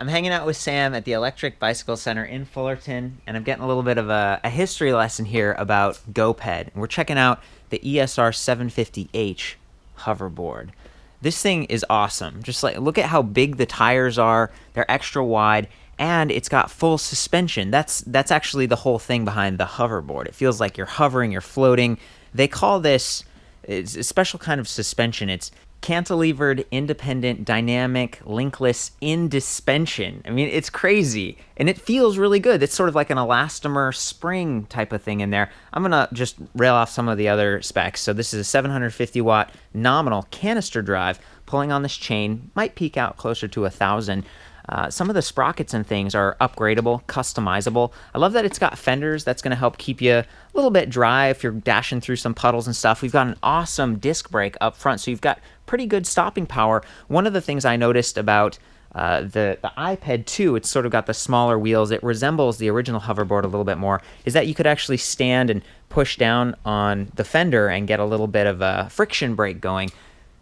I'm hanging out with Sam at the Electric Bicycle Center in Fullerton, and I'm getting a little bit of a history lesson here about GoPed. We're checking out the ESR750H hoverboard. This thing is awesome. Just like, look at how big the tires are. They're extra wide, and it's got full suspension. That's actually the whole thing behind the hoverboard. It feels like you're hovering, you're floating. They call this, it's a special kind of suspension. It's cantilevered, independent, dynamic, linkless, indispension. I mean, it's crazy, and it feels really good. It's sort of like an elastomer spring type of thing in there. I'm going to just rail off some of the other specs. So this is a 750 watt nominal canister drive. Pulling on this chain might peak out closer to 1,000. Some of the sprockets and things are upgradable, customizable. I love that it's got fenders. That's going to help keep you a little bit dry if you're dashing through some puddles and stuff. We've got an awesome disc brake up front, so you've got pretty good stopping power. One of the things I noticed about the iPed 2, it's sort of got the smaller wheels. It resembles the original hoverboard a little bit more, is that you could actually stand and push down on the fender and get a little bit of a friction brake going.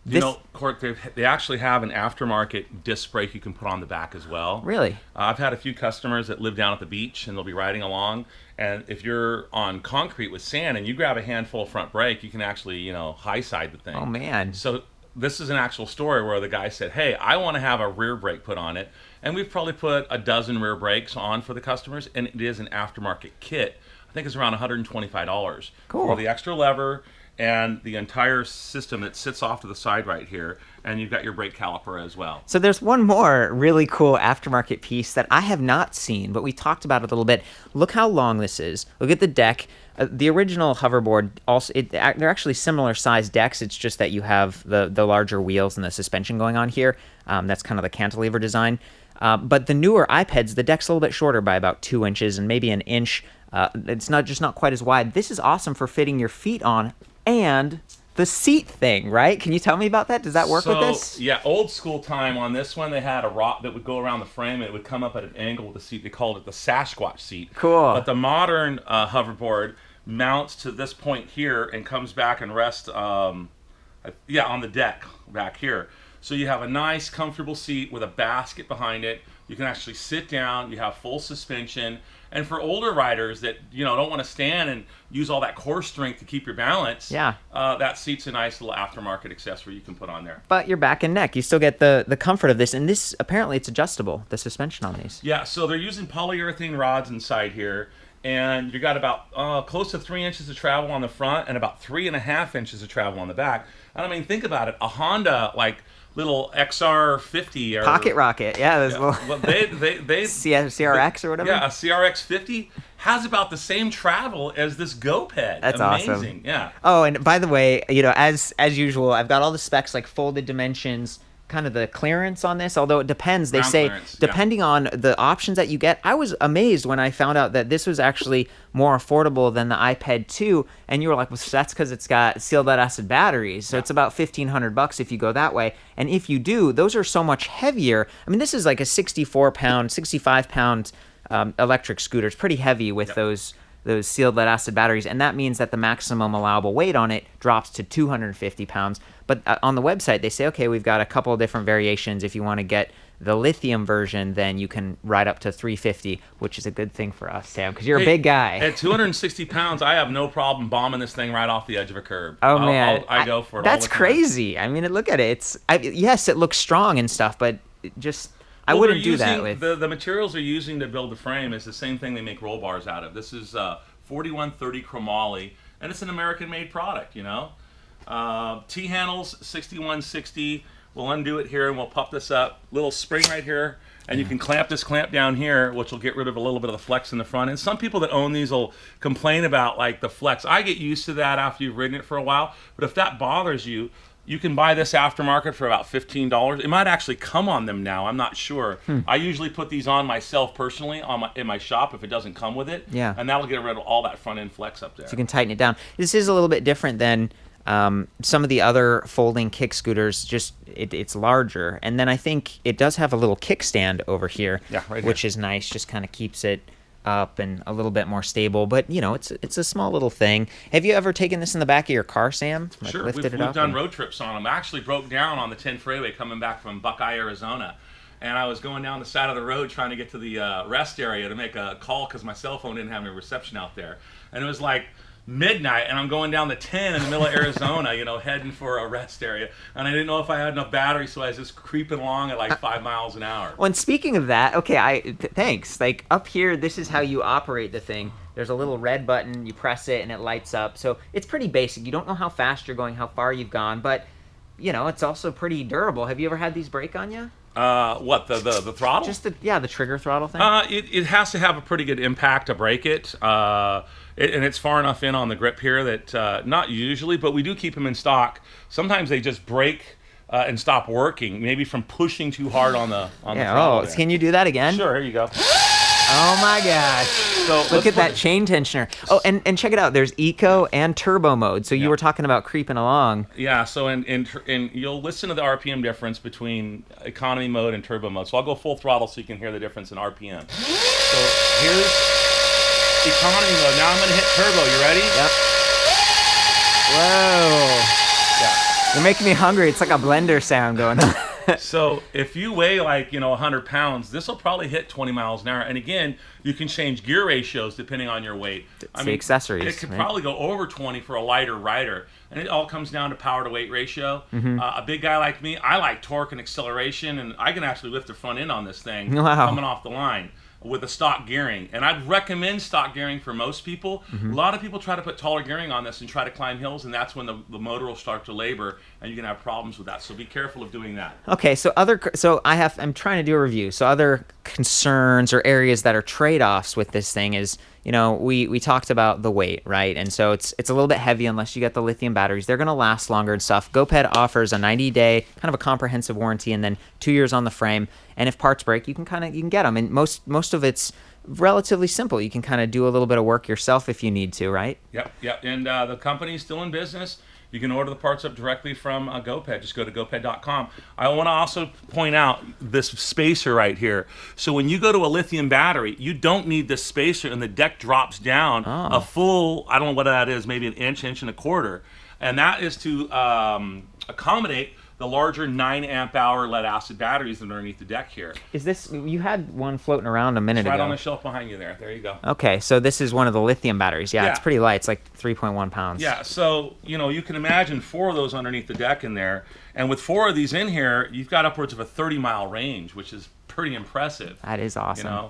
You know, Court, they actually have an aftermarket disc brake you can put on the back as well. Really? I've had a few customers that live down at the beach, and they'll be riding along. And if you're on concrete with sand and you grab a handful of front brake, you can actually, you know, high side the thing. Oh, man. So this is an actual story where the guy said, hey, I want to have a rear brake put on it. And we've probably put a dozen rear brakes on for the customers, and it is an aftermarket kit. I think it's around $125 Cool. for the extra lever and the entire system that sits off to the side right here, and you've got your brake caliper as well. So there's one more really cool aftermarket piece that I have not seen, but we talked about it a little bit. Look how long this is. Look at the deck. The original hoverboard, also, they're actually similar size decks. It's just that you have the larger wheels and the suspension going on here. That's kind of the cantilever design. But the newer iPeds, the deck's a little bit shorter by about 2 inches and maybe an inch. It's not quite as wide. This is awesome for fitting your feet on. And the seat thing, right? Can you tell me about that? Does that work with this? Yeah, old school time on this one, they had a rod that would go around the frame, and it would come up at an angle with the seat. They called it the Sasquatch seat. Cool. But the modern hoverboard mounts to this point here and comes back and rests, on the deck back here. So you have a nice, comfortable seat with a basket behind it. You can actually sit down. You have full suspension. And for older riders that, you know, don't want to stand and use all that core strength to keep your balance, that seat's a nice little aftermarket accessory you can put on there. But your back and neck, you still get the comfort of this. And this, apparently it's adjustable, the suspension on these. Yeah, so they're using polyurethane rods inside here. And you got about close to 3 inches of travel on the front and about 3.5 inches of travel on the back. And I mean, think about it. A Honda, like, little XR50 or Pocket Rocket, yeah, those little well, they CRX or whatever. Yeah, a CRX 50 has about the same travel as this GoPed. That's amazing. Awesome. Yeah. Oh, and by the way, you know, as usual, I've got all the specs like folded dimensions, kind of the clearance on this, although it depends. They say depending on the options that you get. I was amazed when I found out that this was actually more affordable than the iPed 2, and you were like, well, that's because it's got sealed lead acid batteries, so it's about $1,500 if you go that way. And if you do, those are so much heavier. I mean, this is like a 65-pound electric scooter. It's pretty heavy with those sealed lead acid batteries, and that means that the maximum allowable weight on it drops to 250 pounds. But on the website, they say, okay, we've got a couple of different variations. If you want to get the lithium version, then you can ride up to 350, which is a good thing for us, Sam, because you're a big guy. At 260 pounds, I have no problem bombing this thing right off the edge of a curb. Oh, man. I go for it That's all the time. crazy. I mean, look at it. Yes, it looks strong and stuff, but I wouldn't do that with... The materials they're using to build the frame is the same thing they make roll bars out of. This is 4130 chromoly, and it's an American-made product, you know. T-handles, 6160. We'll undo it here, and we'll pop this up. Little spring right here, and you can clamp this clamp down here, which will get rid of a little bit of the flex in the front. And some people that own these will complain about, like, the flex. I get used to that after you've ridden it for a while, but if that bothers you, you can buy this aftermarket for about $15. It might actually come on them now. I'm not sure. I usually put these on myself personally in my shop if it doesn't come with it. Yeah. And that'll get rid of all that front end flex up there. So you can tighten it down. This is a little bit different than some of the other folding kick scooters. Just it's larger, and then I think it does have a little kickstand over here, which is nice. Just kind of keeps it up and a little bit more stable. But you know, it's a small little thing. Have you ever taken this in the back of your car, Sam? Like, sure, lifted we've it up done road trips on them. I actually broke down on the 10 freeway coming back from Buckeye, Arizona. and I was going down the side of the road trying to get to the rest area to make a call because my cell phone didn't have any reception out there. And it was like midnight, and I'm going down the 10 in the middle of Arizona, you know, heading for a rest area. And I didn't know if I had enough battery, so I was just creeping along at like 5 miles an hour. Well, and speaking of that, okay, thanks. Like up here, this is how you operate the thing. There's a little red button, you press it and it lights up. So it's pretty basic. You don't know how fast you're going, how far you've gone, but you know, it's also pretty durable. Have you ever had these break on you? What, the throttle? Just the trigger throttle thing? It has to have a pretty good impact to break it. And it's far enough in on the grip here that not usually, but we do keep them in stock. Sometimes they just break and stop working, maybe from pushing too hard on the throttle. Oh, can you do that again? Sure, here you go. Oh my gosh. So look at that chain tensioner. Oh, and check it out. There's eco and turbo mode. So you were talking about creeping along. Yeah, so in you'll listen to the RPM difference between economy mode and turbo mode. So I'll go full throttle so you can hear the difference in RPM. So here's economy mode. Now I'm going to hit turbo. You ready? Yep. Whoa. Yeah. You're making me hungry. It's like a blender sound going on. So if you weigh like, 100 pounds, this will probably hit 20 miles an hour. And again, you can change gear ratios depending on your weight. It's the accessories. It could probably go over 20 for a lighter rider. And it all comes down to power to weight ratio. A big guy like me, I like torque and acceleration, and I can actually lift the front end on this thing coming off the line with the stock gearing. And I'd recommend stock gearing for most people. A lot of people try to put taller gearing on this and try to climb hills, and that's when the motor will start to labor, and you can have problems with that. So be careful of doing that. Okay, so I'm trying to do a review. So other concerns or areas that are trade-offs with this thing is, we talked about the weight, right? And so it's a little bit heavy unless you get the lithium batteries. They're going to last longer and stuff. GoPed offers a 90-day kind of a comprehensive warranty and then 2 years on the frame. And if parts break, you can get them. And most of it's relatively simple. You can kind of do a little bit of work yourself if you need to, right? Yep. And the company's still in business. You can order the parts up directly from GoPed. Just go to GoPed.com. I want to also point out this spacer right here. So when you go to a lithium battery, you don't need this spacer, and the deck drops down a full, I don't know what that is, maybe an inch and a quarter. And that is to accommodate the larger 9 amp hour lead acid batteries that are underneath the deck here. Is this, you had one floating around a minute ago. Right on the shelf behind you there. There you go. Okay, so this is one of the lithium batteries. Yeah, it's pretty light. It's like 3.1 pounds. Yeah, so, you can imagine 4 of those underneath the deck in there. And with 4 of these in here, you've got upwards of a 30-mile range, which is pretty impressive. That is awesome.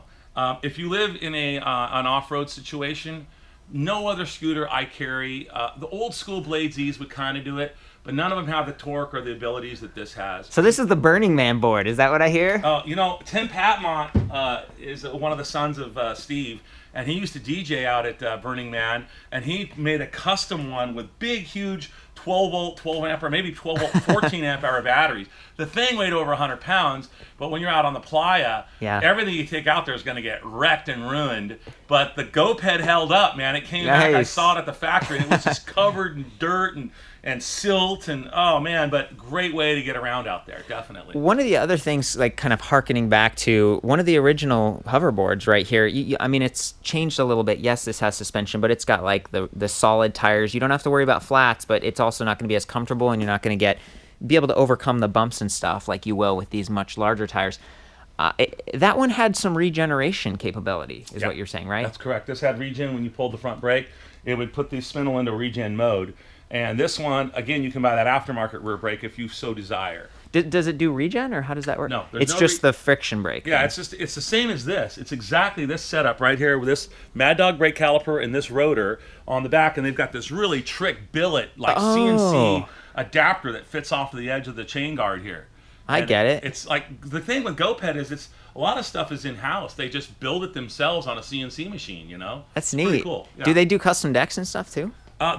If you live in an off-road situation, no other scooter I carry, the old school Blade Z's would kind of do it, but none of them have the torque or the abilities that this has. So this is the Burning Man board. Is that what I hear? Tim Patmont is one of the sons of Steve, and he used to DJ out at Burning Man, and he made a custom one with big, huge 12-volt, 12-amp, or maybe 12-volt, 14-amp-hour batteries. The thing weighed over 100 pounds, but when you're out on the playa, everything you take out there is going to get wrecked and ruined. But the GoPed held up, man. It came back. I saw it at the factory, and it was just covered in dirt and silt, and oh man, but great way to get around out there, definitely. One of the other things, like kind of harkening back to one of the original hoverboards right here, I mean, it's changed a little bit. Yes, this has suspension, but it's got like the solid tires. You don't have to worry about flats, but it's also not going to be as comfortable, and you're not going to be able to overcome the bumps and stuff like you will with these much larger tires. That one had some regeneration capability, is what you're saying, right? That's correct. This had regen. When you pulled the front brake, it would put the spindle into regen mode. And this one, again, you can buy that aftermarket rear brake if you so desire. Does it do regen, or how does that work? No, it's just the friction brake. Yeah, it's the same as this. It's exactly this setup right here with this Mad Dog brake caliper and this rotor on the back, and they've got this really trick billet, like CNC adapter that fits off the edge of the chain guard here. I get it. It's like the thing with GoPed is a lot of stuff is in-house. They just build it themselves on a CNC machine, That's it's neat. Pretty cool. Yeah. Do they do custom decks and stuff too?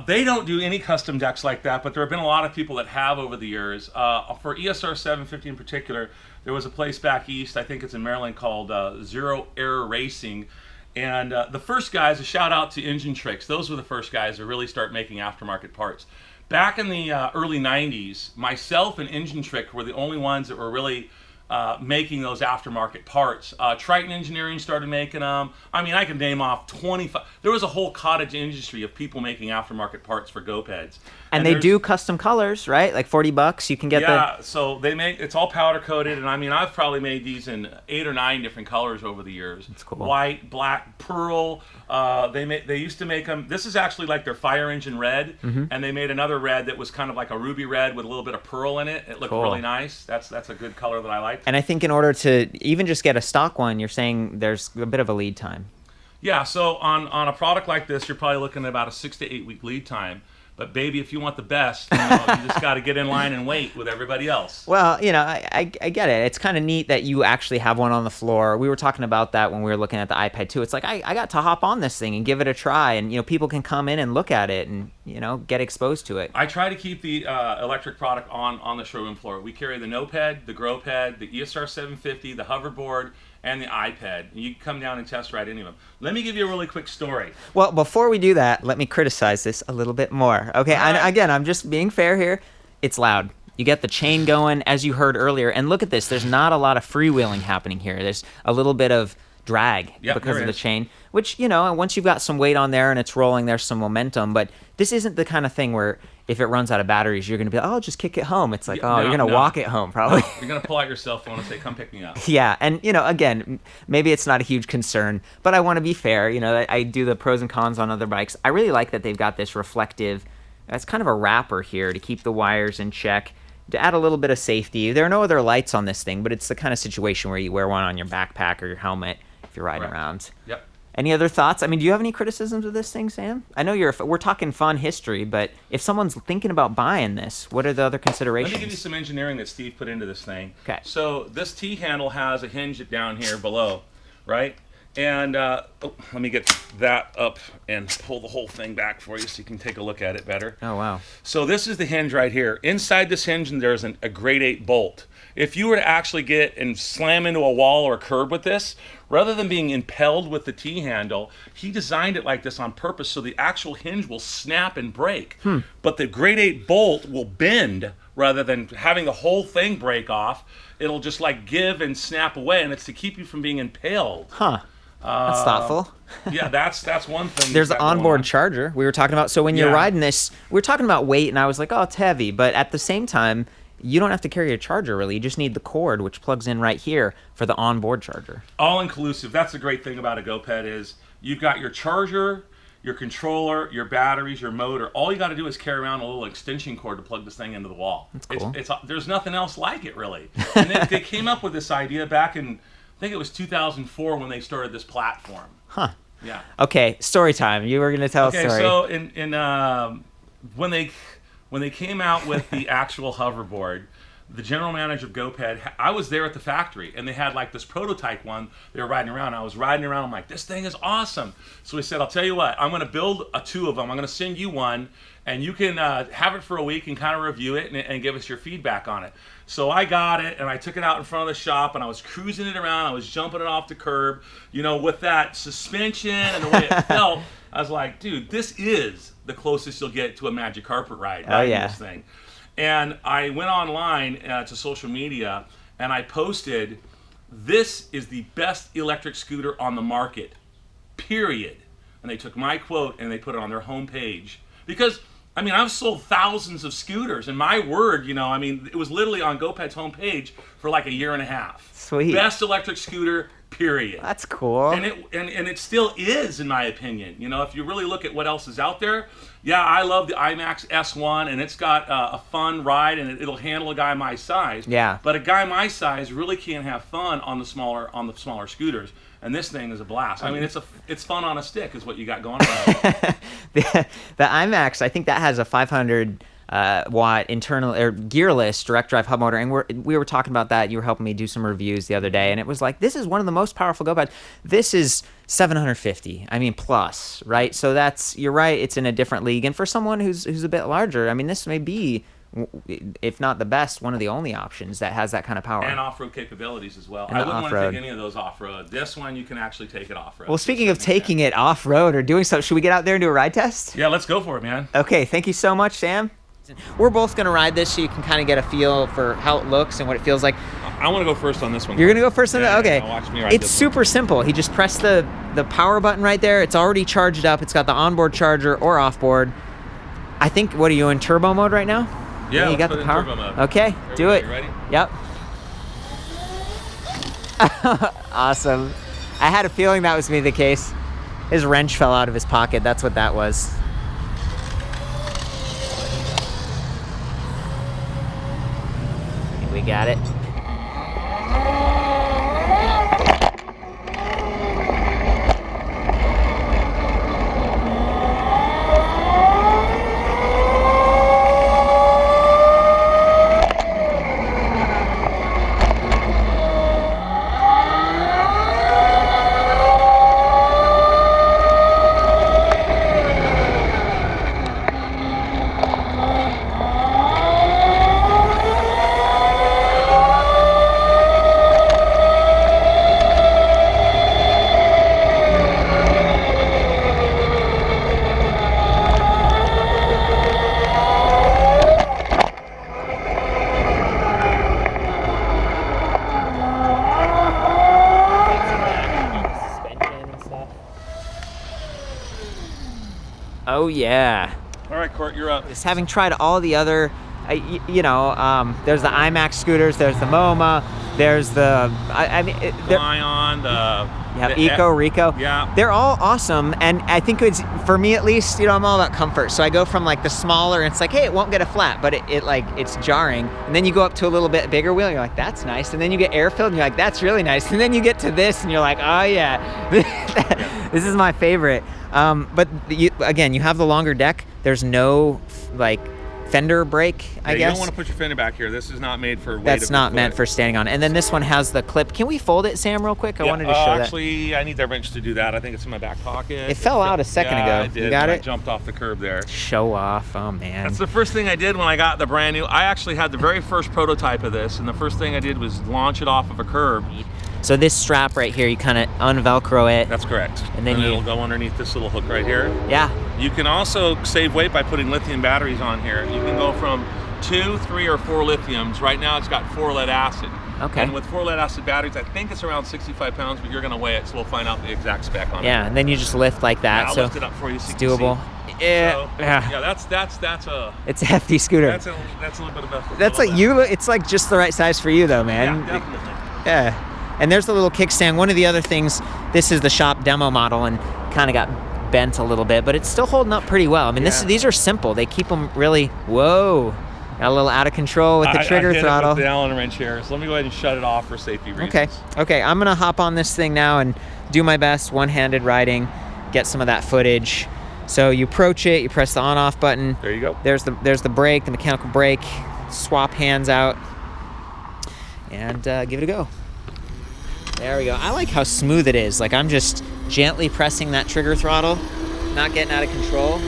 They don't do any custom decks like that, but there have been a lot of people that have over the years. For ESR750 in particular, there was a place back east, I think it's in Maryland, called Zero Error Racing. And the first guys, a shout out to Engine Tricks, those were the first guys to really start making aftermarket parts. Back in the early 90s, myself and Engine Trick were the only ones that were really making those aftermarket parts. Triton Engineering started making them. I mean, I can name off 25. There was a whole cottage industry of people making aftermarket parts for GoPeds. And they do custom colors, right? Like $40, you can get so they make, it's all powder coated, and I mean, I've probably made these in 8 or 9 different colors over the years. That's cool. White, black, pearl. They used to make them. This is actually like their fire engine red, and they made another red that was kind of like a ruby red with a little bit of pearl in it. It looked really nice. That's a good color that I like. And I think in order to even just get a stock one, you're saying there's a bit of a lead time. Yeah, so on a product like this, you're probably looking at about a 6 to 8 week lead time. But baby, if you want the best, you just got to get in line and wait with everybody else. Well, I get it. It's kind of neat that you actually have one on the floor. We were talking about that when we were looking at the iPad too. It's like I got to hop on this thing and give it a try, and people can come in and look at it and get exposed to it. I try to keep the electric product on the showroom floor. We carry the no-ped, the GoPed, the ESR750, the Hoverboard, and the iPad. You can come down and test ride any of them. Let me give you a really quick story. Well, before we do that, let me criticize this a little bit more. Okay, again, I'm just being fair here. It's loud. You get the chain going, as you heard earlier. And look at this. There's not a lot of freewheeling happening here. There's a little bit of drag because of the chain, which, once you've got some weight on there and it's rolling, there's some momentum. But this isn't the kind of thing where if it runs out of batteries, you're going to be like, oh, just kick it home. It's like, you're going to walk it home probably. No, you're going to pull out your cell phone and say, come pick me up. Yeah. And, again, maybe it's not a huge concern, but I want to be fair. I do the pros and cons on other bikes. I really like that they've got this reflective, that's kind of a wrapper here to keep the wires in check, to add a little bit of safety. There are no other lights on this thing, but it's the kind of situation where you wear one on your backpack or your helmet if you're riding around. Yep. Any other thoughts? I mean, do you have any criticisms of this thing, Sam? I know we're talking fun history, but if someone's thinking about buying this, what are the other considerations? Let me give you some engineering that Steve put into this thing. Okay. So this T-handle has a hinge down here below, right? And let me get that up and pull the whole thing back for you so you can take a look at it better. Oh, wow. So this is the hinge right here. Inside this hinge, there's a grade 8 bolt. If you were to actually get and slam into a wall or a curb with this, rather than being impelled with the T-handle, he designed it like this on purpose so the actual hinge will snap and break. But the grade 8 bolt will bend rather than having the whole thing break off. It'll just like give and snap away, and it's to keep you from being impaled. Huh. That's thoughtful. Yeah, that's one thing. There's the onboard charger we were talking about. So when you're riding this, we were talking about weight, and I was like, oh, it's heavy. But at the same time, you don't have to carry a charger, really. You just need the cord, which plugs in right here for the onboard charger. All-inclusive. That's the great thing about a GoPed is you've got your charger, your controller, your batteries, your motor. All you got to do is carry around a little extension cord to plug this thing into the wall. That's cool. There's nothing else like it, really. And they came up with this idea back in, I think it was 2004 when they started this platform. Huh. Yeah. Okay, story time. You were going to tell a story. Okay, so when they came out with the actual hoverboard, the general manager of GoPed, I was there at the factory, and they had like this prototype one they were riding around. I was riding around. I'm like, this thing is awesome. So he said, I'll tell you what, I'm going to build 2 of them. I'm going to send you one, and you can have it for a week and kind of review it and give us your feedback on it. So I got it, and I took it out in front of the shop, and I was cruising it around. I was jumping it off the curb, with that suspension and the way it felt. I was like, dude, this is the closest you'll get to a magic carpet ride riding this thing. And I went online to social media, and I posted, this is the best electric scooter on the market, period. And they took my quote, and they put it on their homepage. Because, I mean, I've sold thousands of scooters, and my word, it was literally on GoPed's homepage for like a year and a half. Sweet. Best electric scooter, period. That's cool. And it still is, in my opinion. If you really look at what else is out there, yeah, I love the IMAX S1, and it's got a fun ride, and it'll handle a guy my size. Yeah. But a guy my size really can't have fun on the smaller scooters. And this thing is a blast. I mean, it's fun on a stick, is what you got going on. the IMAX, I think that has a 500 watt internal or gearless direct drive hub motor, and we were talking about that. You were helping me do some reviews the other day, and it was like, this is one of the most powerful GoPeds. This is 750. I mean, plus, right? So you're right. It's in a different league, and for someone who's a bit larger, I mean, this may be, if not the best, one of the only options that has that kind of power. And off-road capabilities as well. And I wouldn't want to take any of those off-road. This one, you can actually take it off-road. Well, speaking of taking it off-road or doing so, should we get out there and do a ride test? Yeah, let's go for it, man. Okay, thank you so much, Sam. We're both going to ride this so you can kind of get a feel for how it looks and what it feels like. I want to go first on this one. You're gonna go first on yeah, the, okay. Yeah, watch me ride It's this super simple. He just pressed the power button right there. It's already charged up. It's got the onboard charger or offboard. I think, what are you in turbo mode right now? Yeah, you got the power. Turbo mode. Okay, do it. You ready? Yep. Awesome. I had a feeling that was gonna be the case. His wrench fell out of his pocket. That's what that was. We got it. Oh yeah. All right, Court, you're up. Just having tried all the other, there's the IMAX scooters, there's the MoMA, there's the, Lion, you have Eco, Rico. Yeah. They're all awesome, and I think it's, for me at least, I'm all about comfort. So I go from like the smaller, and it's like, hey, it won't get a flat, but it's jarring. And then you go up to a little bit bigger wheel, and you're like, that's nice. And then you get air filled, and you're like, that's really nice. And then you get to this, and you're like, oh yeah, this is my favorite. But again, you have the longer deck. There's no like fender brake, I guess. You don't want to put your fender back here. This is not made for weight. That's not meant for standing on. And then this one has the clip. Can we fold it, Sam, real quick? I wanted to show that. Actually, I need that wrench to do that. I think it's in my back pocket. It fell out a second ago. I did. You got it? I jumped off the curb there. Show off. Oh, man. That's the first thing I did when I got the brand new. I actually had the very first prototype of this, and the first thing I did was launch it off of a curb. So this strap right here, you kind of unvelcro it. That's correct. And then it'll go underneath this little hook right here. Yeah. You can also save weight by putting lithium batteries on here. You can go from 2, 3, or 4 lithiums. Right now it's got 4 lead acid. Okay. And with 4 lead acid batteries, I think it's around 65 pounds, but you're going to weigh it, so we'll find out the exact spec on it. Yeah, and then you just lift like that. Yeah, I'll so lift it up for you so it's you can doable. see. Yeah. So, yeah. That's a. It's a hefty scooter. That's a little bit of a. That's like you. It's like just the right size for you, though, man. Yeah, definitely. Yeah. And there's the little kickstand. One of the other things, this is the shop demo model and kind of got bent a little bit, but it's still holding up pretty well. I mean, these are simple. They keep them really, whoa, got a little out of control with the trigger throttle. I hit it with the Allen wrench here, so let me go ahead and shut it off for safety reasons. Okay, I'm gonna hop on this thing now and do my best one-handed riding, get some of that footage. So you approach it, you press the on-off button. There you go. There's the brake, the mechanical brake. Swap hands out and give it a go. There we go. I like how smooth it is. Like I'm just gently pressing that trigger throttle, not getting out of control.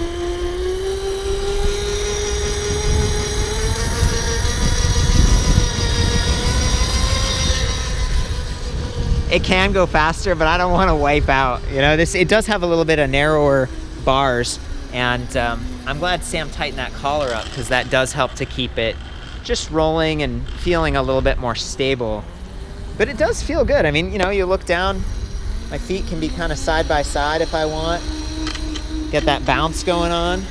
It can go faster, but I don't want to wipe out. It does have a little bit of narrower bars, and I'm glad Sam tightened that collar up because that does help to keep it just rolling and feeling a little bit more stable. But it does feel good. I mean, you look down, my feet can be kind of side by side if I want. Get that bounce going on.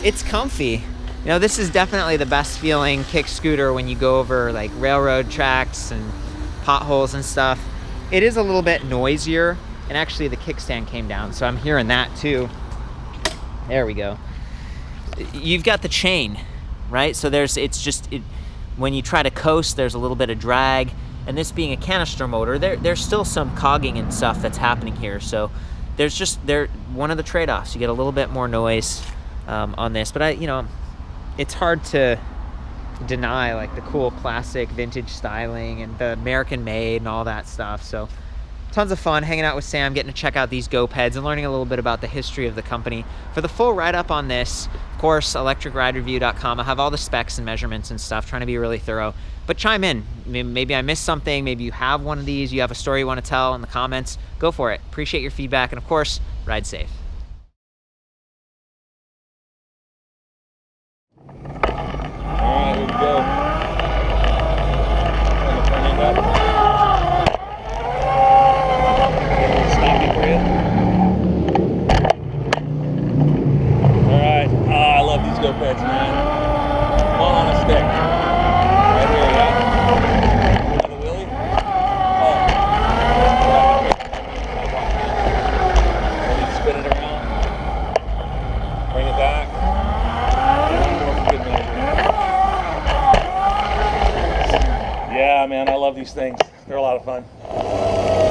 It's comfy. This is definitely the best feeling kick scooter when you go over like railroad tracks and potholes and stuff. It is a little bit noisier, and actually the kickstand came down, so I'm hearing that too. There we go. You've got the chain, right? So when you try to coast, there's a little bit of drag. And this being a canister motor, there's still some cogging and stuff that's happening here. So there's one of the trade-offs. You get a little bit more noise on this, but it's hard to deny like the cool classic vintage styling and the American made and all that stuff. So tons of fun hanging out with Sam, getting to check out these GoPeds and learning a little bit about the history of the company. For the full write-up on this, of course, ElectricRideReview.com. I have all the specs and measurements and stuff, trying to be really thorough. But chime in. Maybe I missed something. Maybe you have one of these. You have a story you want to tell in the comments. Go for it. Appreciate your feedback. And of course, ride safe. All right, here we go. Yeah, man, I love these things. They're a lot of fun.